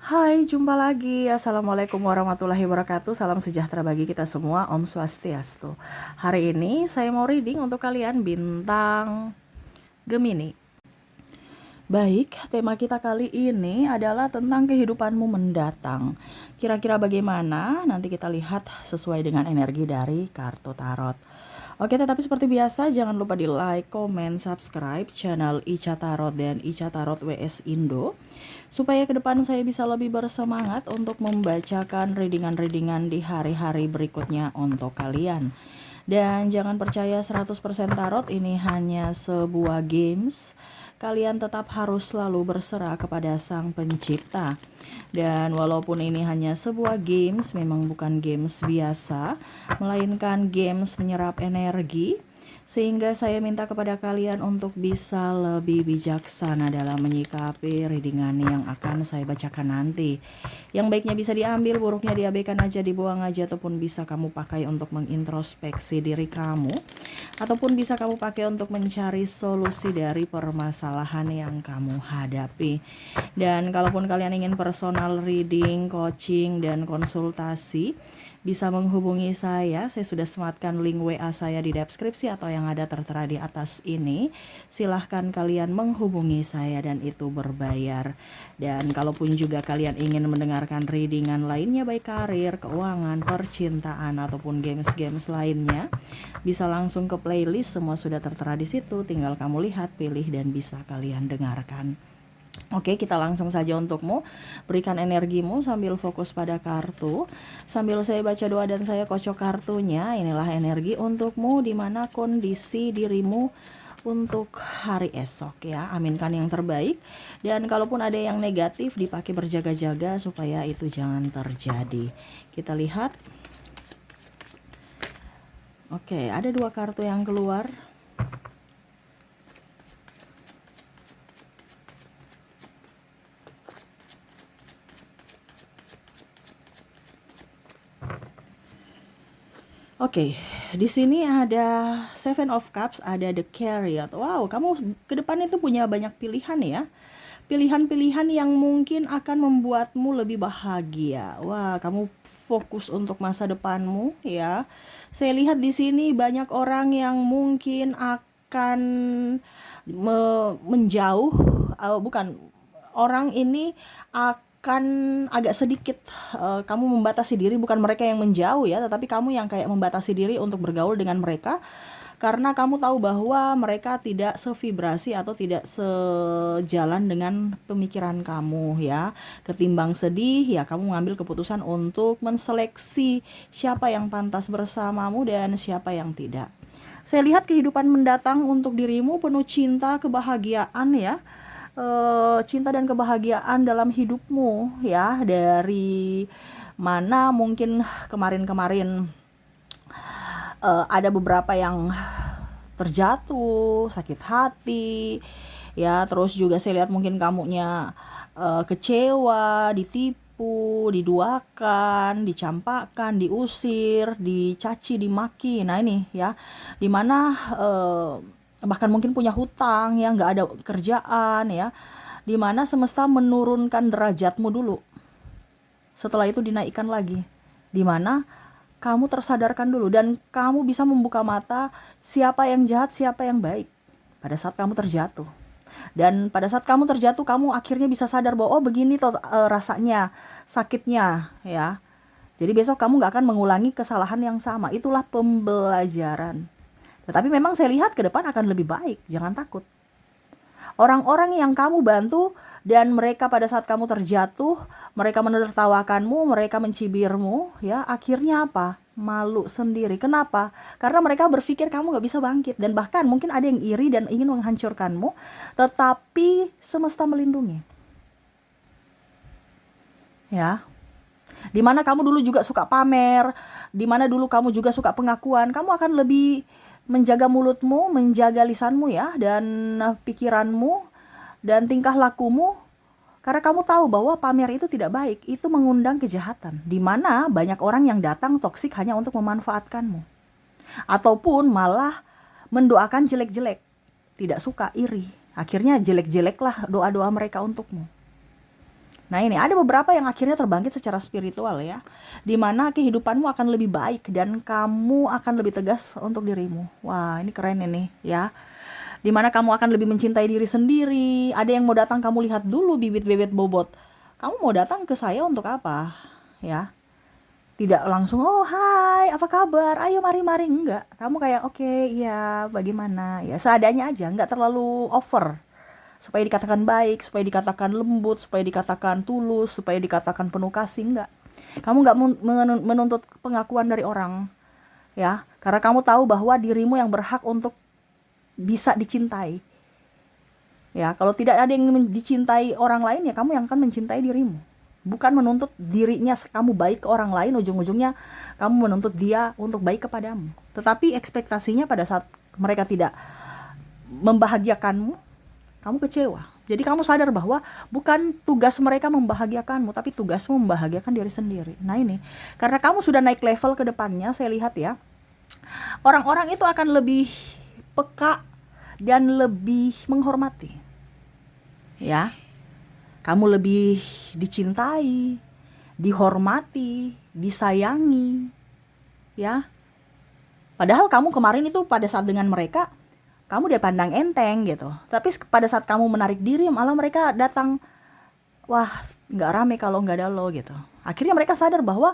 Hai, jumpa lagi. Assalamualaikum warahmatullahi wabarakatuh. Salam sejahtera bagi kita semua. Om Swastiastu. Hari ini saya mau reading untuk kalian bintang Gemini. Baik, tema kita kali ini adalah tentang kehidupanmu mendatang. Kira-kira bagaimana? Nanti kita lihat sesuai dengan energi dari kartu tarot. Oke, tetapi seperti biasa jangan lupa di like, komen, subscribe channel Ica Tarot dan Ica Tarot WS Indo supaya ke depan saya bisa lebih bersemangat untuk membacakan readingan-readingan di hari-hari berikutnya untuk kalian. Dan jangan percaya 100% tarot ini hanya sebuah games. Kalian tetap harus selalu berserah kepada Sang Pencipta. Dan walaupun ini hanya sebuah games, memang bukan games biasa, melainkan games menyerap energi, sehingga saya minta kepada kalian untuk bisa lebih bijaksana dalam menyikapi readingan yang akan saya bacakan nanti. Yang baiknya bisa diambil, buruknya diabaikan aja, dibuang aja, ataupun bisa kamu pakai untuk mengintrospeksi diri kamu, ataupun bisa kamu pakai untuk mencari solusi dari permasalahan yang kamu hadapi. Dan kalaupun kalian ingin personal reading, coaching, dan konsultasi, bisa menghubungi saya sudah sematkan link WA saya di deskripsi atau yang ada tertera di atas ini. Silahkan kalian menghubungi saya dan itu berbayar. Dan kalaupun juga kalian ingin mendengarkan readingan lainnya baik karir, keuangan, percintaan, ataupun games-games lainnya, bisa langsung ke playlist, semua sudah tertera di situ. Tinggal kamu lihat, pilih, dan bisa kalian dengarkan. Oke, kita langsung saja untukmu. Berikan energimu sambil fokus pada kartu. Sambil saya baca doa dan saya kocok kartunya. Inilah energi untukmu di mana kondisi dirimu untuk hari esok ya. Aminkan yang terbaik. Dan kalaupun ada yang negatif dipakai berjaga-jaga supaya itu jangan terjadi. Kita lihat. Oke, ada 2 kartu yang keluar. Oke, di sini ada Seven of Cups, ada The Chariot. Wow, kamu ke depan itu punya banyak pilihan ya. Pilihan-pilihan yang mungkin akan membuatmu lebih bahagia. Wah, kamu fokus untuk masa depanmu ya. Saya lihat di sini banyak orang yang mungkin akan menjauh, bukan, orang ini akan agak sedikit kamu membatasi diri, bukan mereka yang menjauh ya, tetapi kamu yang kayak membatasi diri untuk bergaul dengan mereka karena kamu tahu bahwa mereka tidak sevibrasi atau tidak sejalan dengan pemikiran kamu ya. Ketimbang sedih ya, kamu mengambil keputusan untuk menseleksi siapa yang pantas bersamamu dan siapa yang tidak. Saya lihat kehidupan mendatang untuk dirimu penuh cinta, kebahagiaan ya. Cinta dan kebahagiaan dalam hidupmu ya, dari mana mungkin kemarin-kemarin ada beberapa yang terjatuh, sakit hati ya, terus juga saya lihat mungkin kamunya kecewa, ditipu, diduakan, dicampakkan, diusir, dicaci, dimaki. Nah ini ya, dimana bahkan mungkin punya hutang ya, nggak ada kerjaan ya, dimana semesta menurunkan derajatmu dulu, setelah itu dinaikkan lagi, dimana kamu tersadarkan dulu dan kamu bisa membuka mata siapa yang jahat, siapa yang baik pada saat kamu terjatuh. Dan pada saat kamu terjatuh, kamu akhirnya bisa sadar bahwa oh begini toh rasanya, sakitnya ya. Jadi besok kamu gak akan mengulangi kesalahan yang sama. Itulah pembelajaran. Tetapi memang saya lihat ke depan akan lebih baik, jangan takut. Orang-orang yang kamu bantu dan mereka pada saat kamu terjatuh, mereka menertawakanmu, mereka mencibirmu, ya akhirnya apa? Malu sendiri. Kenapa? Karena mereka berpikir kamu gak bisa bangkit. Dan bahkan mungkin ada yang iri dan ingin menghancurkanmu, tetapi semesta melindungi. Ya, dimana kamu dulu juga suka pamer, dimana dulu kamu juga suka pengakuan, kamu akan lebih menjaga mulutmu, menjaga lisanmu ya, dan pikiranmu, dan tingkah lakumu. Karena kamu tahu bahwa pamer itu tidak baik, itu mengundang kejahatan. Dimana banyak orang yang datang toksik hanya untuk memanfaatkanmu. Ataupun malah mendoakan jelek-jelek, tidak suka, iri. Akhirnya jelek-jeleklah doa-doa mereka untukmu. Nah ini ada beberapa yang akhirnya terbangkit secara spiritual ya, dimana kehidupanmu akan lebih baik dan kamu akan lebih tegas untuk dirimu. Wah ini keren ini ya, dimana kamu akan lebih mencintai diri sendiri. Ada yang mau datang, kamu lihat dulu bibit-bibit bobot. Kamu mau datang ke saya untuk apa? Ya, tidak langsung, oh hai apa kabar, ayo mari-mari, enggak. Kamu kayak oke, iya bagaimana, ya seadanya aja, enggak terlalu over. Supaya dikatakan baik, supaya dikatakan lembut, supaya dikatakan tulus, supaya dikatakan penuh kasih, enggak. Kamu enggak menuntut pengakuan dari orang, ya. Karena kamu tahu bahwa dirimu yang berhak untuk bisa dicintai. Ya, kalau tidak ada yang dicintai orang lain, ya kamu yang akan mencintai dirimu. Bukan menuntut dirinya kamu baik ke orang lain, ujung-ujungnya kamu menuntut dia untuk baik kepadamu. Tetapi ekspektasinya pada saat mereka tidak membahagiakanmu, kamu kecewa. Jadi kamu sadar bahwa bukan tugas mereka membahagiakanmu, tapi tugasmu membahagiakan diri sendiri. Nah ini, karena kamu sudah naik level ke depannya, saya lihat ya, orang-orang itu akan lebih peka dan lebih menghormati. Ya, kamu lebih dicintai, dihormati, disayangi, ya. Padahal kamu kemarin itu pada saat dengan mereka, kamu dia pandang enteng gitu. Tapi pada saat kamu menarik diri, malah mereka datang, wah nggak rame kalau nggak ada lo gitu. Akhirnya mereka sadar bahwa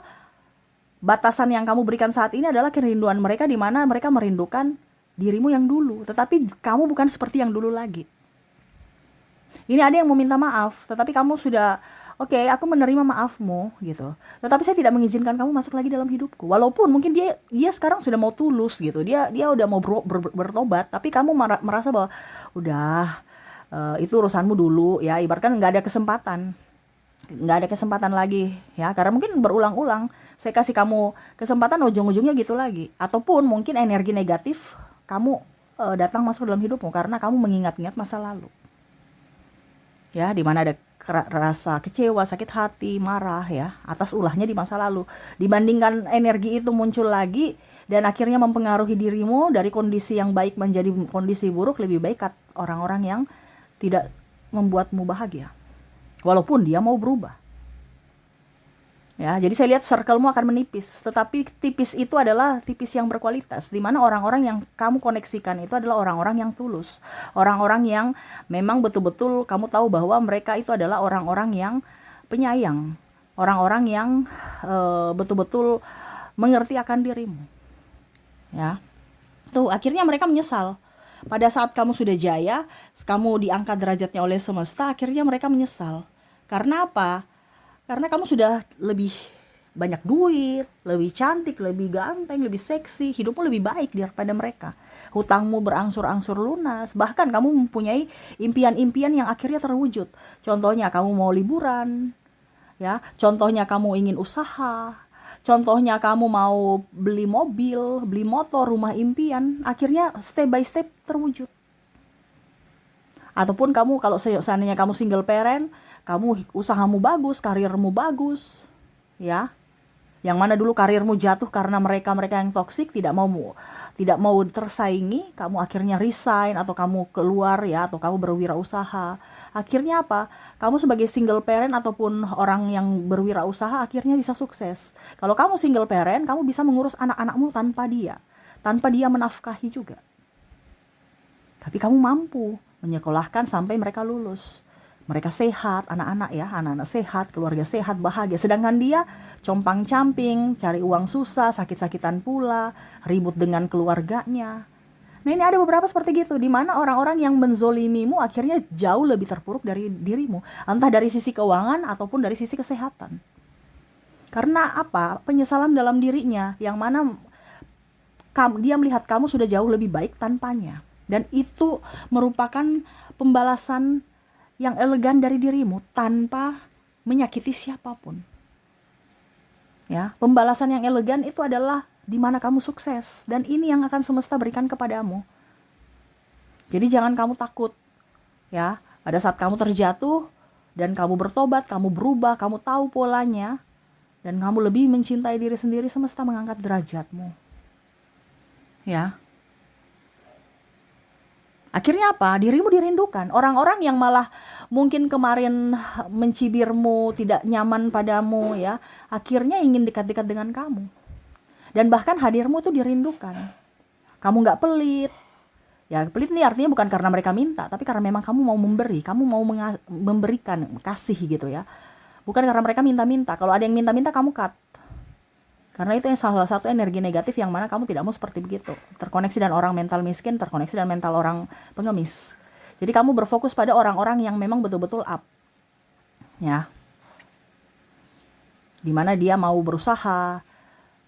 batasan yang kamu berikan saat ini adalah kerinduan mereka, di mana mereka merindukan dirimu yang dulu. Tetapi kamu bukan seperti yang dulu lagi. Ini ada yang mau minta maaf, tetapi kamu sudah, oke, aku menerima maafmu gitu. Tetapi saya tidak mengizinkan kamu masuk lagi dalam hidupku. Walaupun mungkin dia sekarang sudah mau tulus gitu. Dia udah mau bertobat, tapi kamu merasa bahwa udah, itu urusanmu dulu ya. Ibaratkan nggak ada kesempatan. Nggak ada kesempatan lagi ya, karena mungkin berulang-ulang saya kasih kamu kesempatan, ujung-ujungnya gitu lagi. Ataupun mungkin energi negatif kamu datang masuk dalam hidupmu karena kamu mengingat-ingat masa lalu. Ya, di mana ada rasa kecewa, sakit hati, marah ya, atas ulahnya di masa lalu. Dibandingkan energi itu muncul lagi dan akhirnya mempengaruhi dirimu dari kondisi yang baik menjadi kondisi buruk, lebih baik orang-orang yang tidak membuatmu bahagia. Walaupun dia mau berubah. Ya, jadi saya lihat circle-mu akan menipis, tetapi tipis itu adalah tipis yang berkualitas, di mana orang-orang yang kamu koneksikan itu adalah orang-orang yang tulus, orang-orang yang memang betul-betul kamu tahu bahwa mereka itu adalah orang-orang yang penyayang, orang-orang yang betul-betul mengerti akan dirimu. Ya, tuh akhirnya mereka menyesal. Pada saat kamu sudah jaya, kamu diangkat derajatnya oleh semesta, akhirnya mereka menyesal. Karena apa? Karena kamu sudah lebih banyak duit, lebih cantik, lebih ganteng, lebih seksi, hidupmu lebih baik daripada mereka. Hutangmu berangsur-angsur lunas, bahkan kamu mempunyai impian-impian yang akhirnya terwujud. Contohnya kamu mau liburan, ya. Contohnya kamu ingin usaha. Contohnya kamu mau beli mobil, beli motor, rumah impian, akhirnya step by step terwujud. Ataupun kamu kalau seandainya kamu single parent, kamu usahamu bagus, karirmu bagus, ya. Yang mana dulu karirmu jatuh karena mereka yang toksik, tidak mau tersaingi, kamu akhirnya resign atau kamu keluar ya, atau kamu berwirausaha. Akhirnya apa? Kamu sebagai single parent ataupun orang yang berwirausaha akhirnya bisa sukses. Kalau kamu single parent, kamu bisa mengurus anak-anakmu tanpa dia menafkahi juga. Tapi kamu mampu menyekolahkan sampai mereka lulus. Mereka sehat, anak-anak sehat, keluarga sehat, bahagia. Sedangkan dia compang-camping, cari uang susah, sakit-sakitan pula, ribut dengan keluarganya. Nah ini ada beberapa seperti gitu, di mana orang-orang yang menzolimimu akhirnya jauh lebih terpuruk dari dirimu. Entah dari sisi keuangan ataupun dari sisi kesehatan. Karena apa? Penyesalan dalam dirinya, yang mana dia melihat kamu sudah jauh lebih baik tanpanya. Dan itu merupakan pembalasan yang elegan dari dirimu tanpa menyakiti siapapun. Ya, pembalasan yang elegan itu adalah di mana kamu sukses, dan ini yang akan semesta berikan kepadamu. Jadi jangan kamu takut. Ya, pada saat kamu terjatuh dan kamu bertobat, kamu berubah, kamu tahu polanya, dan kamu lebih mencintai diri sendiri, semesta mengangkat derajatmu. Ya. Akhirnya apa? Dirimu dirindukan. Orang-orang yang malah mungkin kemarin mencibirmu, tidak nyaman padamu ya, akhirnya ingin dekat-dekat dengan kamu. Dan bahkan hadirmu itu dirindukan. Kamu nggak pelit. Ya, pelit nih artinya bukan karena mereka minta, tapi karena memang kamu mau memberi, kamu mau memberikan, kasih gitu ya. Bukan karena mereka minta-minta. Kalau ada yang minta-minta, kamu cut. Karena itu yang salah satu energi negatif yang mana kamu tidak mau seperti begitu. Terkoneksi dengan orang mental miskin, terkoneksi dengan mental orang pengemis. Jadi kamu berfokus pada orang-orang yang memang betul-betul up. Ya. Dimana dia mau berusaha,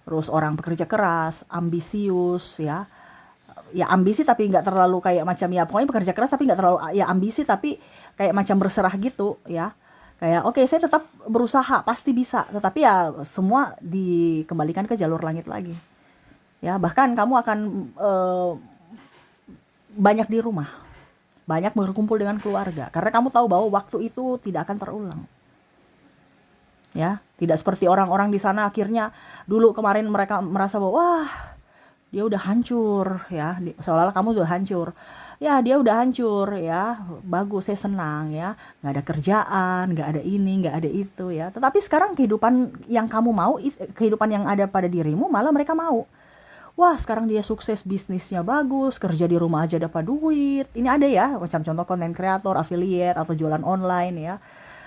terus orang pekerja keras, ambisius ya. Ya ambisi tapi nggak terlalu kayak macam ya pokoknya pekerja keras tapi nggak terlalu ya ambisi tapi kayak macam berserah gitu ya. Kayak oke, saya tetap berusaha, pasti bisa. Tetapi ya semua dikembalikan ke jalur langit lagi. Ya, bahkan kamu akan banyak di rumah. Banyak berkumpul dengan keluarga. Karena kamu tahu bahwa waktu itu tidak akan terulang. Ya, tidak seperti orang-orang di sana akhirnya dulu kemarin mereka merasa bahwa wah, dia udah hancur ya, seolah-olah kamu udah hancur. Ya, dia udah hancur ya, bagus, saya senang ya, nggak ada kerjaan, nggak ada ini, nggak ada itu ya. Tetapi sekarang kehidupan yang kamu mau, kehidupan yang ada pada dirimu malah mereka mau. Wah, sekarang dia sukses, bisnisnya bagus, kerja di rumah aja dapat duit. Ini ada ya, macam contoh konten kreator, affiliate, atau jualan online ya.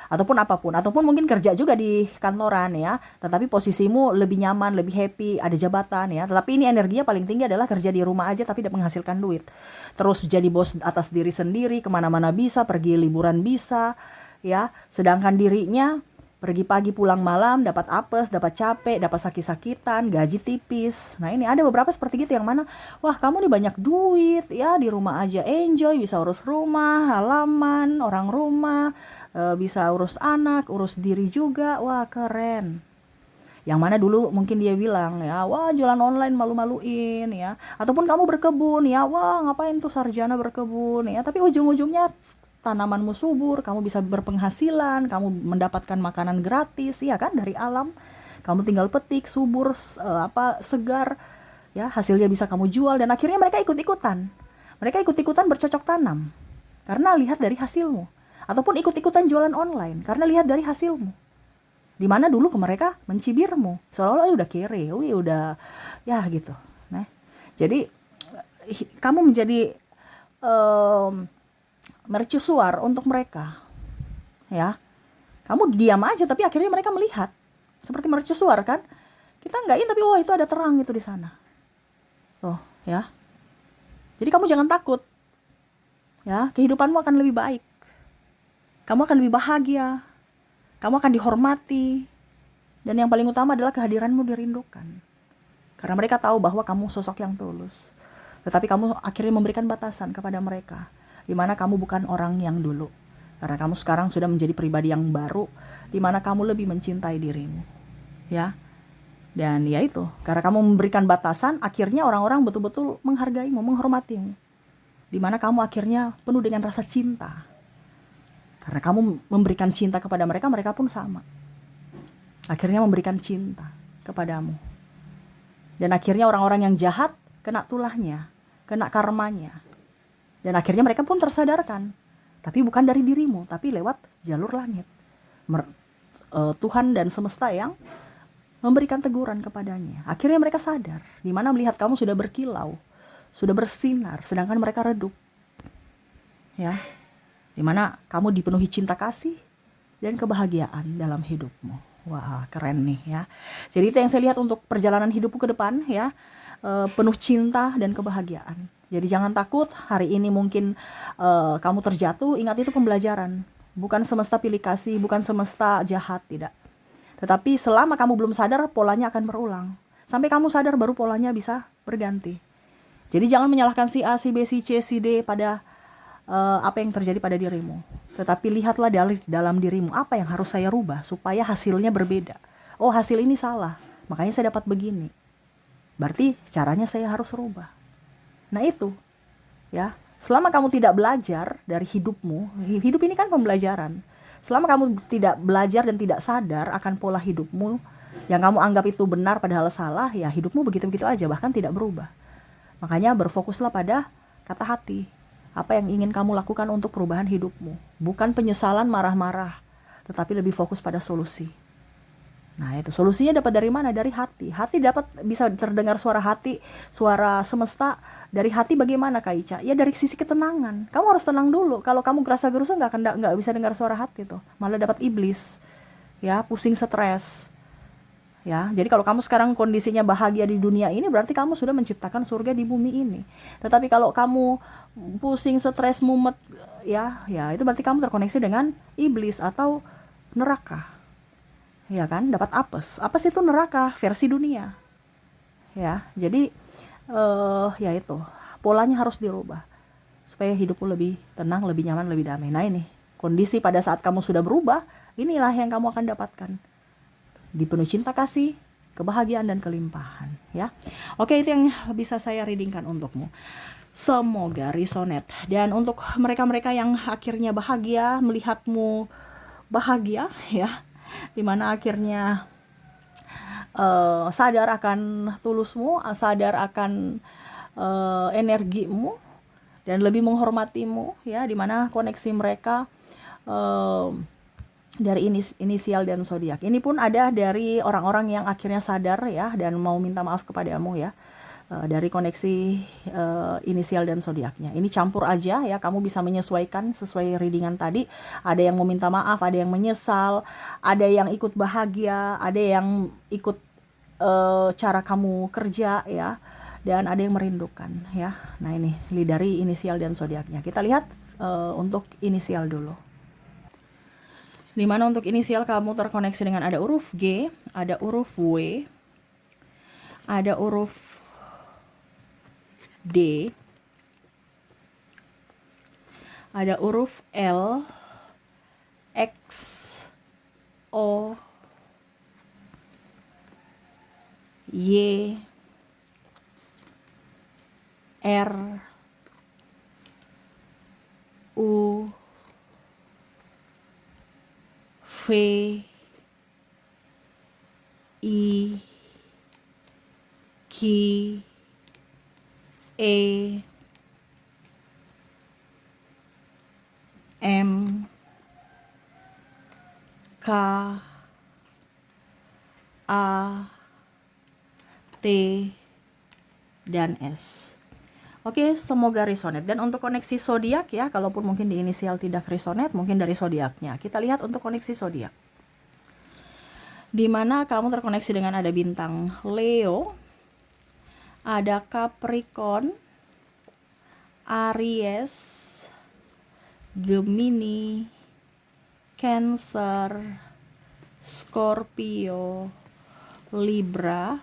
Ataupun mungkin kerja juga di kantoran ya, tetapi posisimu lebih nyaman, lebih happy, ada jabatan ya, tetapi ini energinya paling tinggi adalah kerja di rumah aja tapi tidak menghasilkan duit, terus jadi bos atas diri sendiri, kemana-mana bisa, pergi liburan bisa ya, sedangkan dirinya pergi pagi pulang malam, dapat apes, dapat capek, dapat sakit-sakitan, gaji tipis. Nah ini ada beberapa seperti gitu yang mana, wah kamu nih banyak duit ya, di rumah aja enjoy, bisa urus rumah, halaman, orang rumah, bisa urus anak, urus diri juga, wah keren. Yang mana dulu mungkin dia bilang ya, wah jualan online malu-maluin ya. Ataupun kamu berkebun ya, wah ngapain tuh sarjana berkebun ya. Tapi ujung-ujungnya tanamanmu subur, kamu bisa berpenghasilan, kamu mendapatkan makanan gratis ya kan dari alam. Kamu tinggal petik, subur, segar ya, hasilnya bisa kamu jual dan akhirnya mereka ikut-ikutan. Mereka ikut-ikutan bercocok tanam karena lihat dari hasilmu. Ataupun ikut-ikutan jualan online karena lihat dari hasilmu. Dimana dulu ke mereka mencibirmu, seolah-olah udah kere, udah ya gitu. Nah, jadi kamu menjadi mercusuar untuk mereka, ya. Kamu diam aja, tapi akhirnya mereka melihat seperti mercusuar kan? Kita enggakin, tapi wah itu ada terang itu di sana, tuh, ya. Jadi kamu jangan takut, ya. Kehidupanmu akan lebih baik, kamu akan lebih bahagia, kamu akan dihormati, dan yang paling utama adalah kehadiranmu dirindukan. Karena mereka tahu bahwa kamu sosok yang tulus. Tetapi kamu akhirnya memberikan batasan kepada mereka, di mana kamu bukan orang yang dulu. Karena kamu sekarang sudah menjadi pribadi yang baru, di mana kamu lebih mencintai dirimu. Ya. Dan ya itu, karena kamu memberikan batasan, akhirnya orang-orang betul-betul menghargaimu, menghormatimu. Di mana kamu akhirnya penuh dengan rasa cinta. Karena kamu memberikan cinta kepada mereka, mereka pun sama. Akhirnya memberikan cinta kepadamu. Dan akhirnya orang-orang yang jahat kena tulahnya, kena karmanya. Dan akhirnya mereka pun tersadarkan. Tapi bukan dari dirimu, tapi lewat jalur langit. Tuhan dan semesta yang memberikan teguran kepadanya. Akhirnya mereka sadar, di mana melihat kamu sudah berkilau, sudah bersinar, sedangkan mereka redup. Ya. Di mana kamu dipenuhi cinta kasih dan kebahagiaan dalam hidupmu. Wah, keren nih ya. Jadi itu yang saya lihat untuk perjalanan hidupku ke depan ya. Penuh cinta dan kebahagiaan. Jadi jangan takut, hari ini mungkin kamu terjatuh, ingat itu pembelajaran. Bukan semesta pilih kasih, bukan semesta jahat, tidak. Tetapi selama kamu belum sadar, polanya akan berulang. Sampai kamu sadar baru polanya bisa berganti. Jadi jangan menyalahkan si A, si B, si C, si D pada apa yang terjadi pada dirimu. Tetapi lihatlah dari dalam dirimu, apa yang harus saya rubah supaya hasilnya berbeda. Oh, hasil ini salah, makanya saya dapat begini. Berarti caranya saya harus rubah. Nah itu, ya. Selama kamu tidak belajar dari hidupmu, hidup ini kan pembelajaran. Selama kamu tidak belajar dan tidak sadar akan pola hidupmu, yang kamu anggap itu benar padahal salah, ya hidupmu begitu-begitu aja, bahkan tidak berubah. Makanya berfokuslah pada kata hati. Apa yang ingin kamu lakukan untuk perubahan hidupmu. Bukan penyesalan marah-marah, tetapi lebih fokus pada solusi. Nah itu solusinya dapat dari mana? Dari hati. Hati dapat, bisa terdengar suara hati, suara semesta. Dari hati bagaimana Kak Ica? Ya dari sisi ketenangan. Kamu harus tenang dulu. Kalau kamu gerasa gerusa nggak bisa dengar suara hati tuh. Malah dapat iblis. Ya pusing, stres. Ya, jadi kalau kamu sekarang kondisinya bahagia di dunia ini, berarti kamu sudah menciptakan surga di bumi ini. Tetapi kalau kamu pusing, stres, mumet, ya itu berarti kamu terkoneksi dengan iblis atau neraka. Ya kan, dapat apes. Apes itu neraka versi dunia. Ya, jadi ya itu polanya harus dirubah supaya hidupmu lebih tenang, lebih nyaman, lebih damai. Nah ini kondisi pada saat kamu sudah berubah, inilah yang kamu akan dapatkan. Dipenuhi cinta kasih, kebahagiaan dan kelimpahan. Ya, oke, itu yang bisa saya readingkan untukmu. Semoga resonate. Dan untuk mereka-mereka yang akhirnya bahagia melihatmu bahagia, ya, dimana akhirnya sadar akan tulusmu, sadar akan energimu, dan lebih menghormatimu, ya, dimana koneksi mereka dari inisial dan zodiak. Ini pun ada dari orang-orang yang akhirnya sadar, ya, dan mau minta maaf kepadamu, ya, dari koneksi inisial dan zodiaknya. Ini campur aja, ya, kamu bisa menyesuaikan sesuai readingan tadi. Ada yang mau minta maaf, ada yang menyesal, ada yang ikut bahagia, ada yang ikut cara kamu kerja, ya, dan ada yang merindukan, ya. Nah ini dari inisial dan zodiaknya. Kita lihat untuk inisial dulu. Dimana untuk inisial kamu terkoneksi dengan ada huruf G, ada huruf W, ada huruf D, ada huruf L, X, O, Y, R, U, V, I, Q, E, M, K, A, T, dan S. Oke, semoga resonate. Dan untuk koneksi zodiak, ya, kalaupun mungkin di inisial tidak resonate, mungkin dari zodiaknya. Kita lihat untuk koneksi zodiak. Di mana kamu terkoneksi dengan ada bintang Leo, ada Capricorn, Aries, Gemini, Cancer, Scorpio, Libra,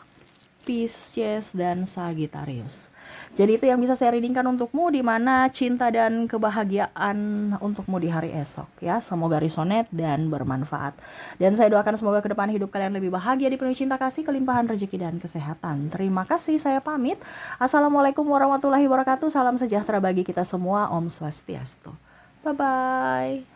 Pisces, dan Sagittarius. Jadi itu yang bisa saya readingkan untukmu, di mana cinta dan kebahagiaan untukmu di hari esok, ya. Semoga resonate dan bermanfaat. Dan saya doakan semoga ke depan hidup kalian lebih bahagia, dipenuhi cinta kasih, kelimpahan rezeki dan kesehatan. Terima kasih, saya pamit. Assalamualaikum warahmatullahi wabarakatuh. Salam sejahtera bagi kita semua. Om Swastiastu. Bye bye.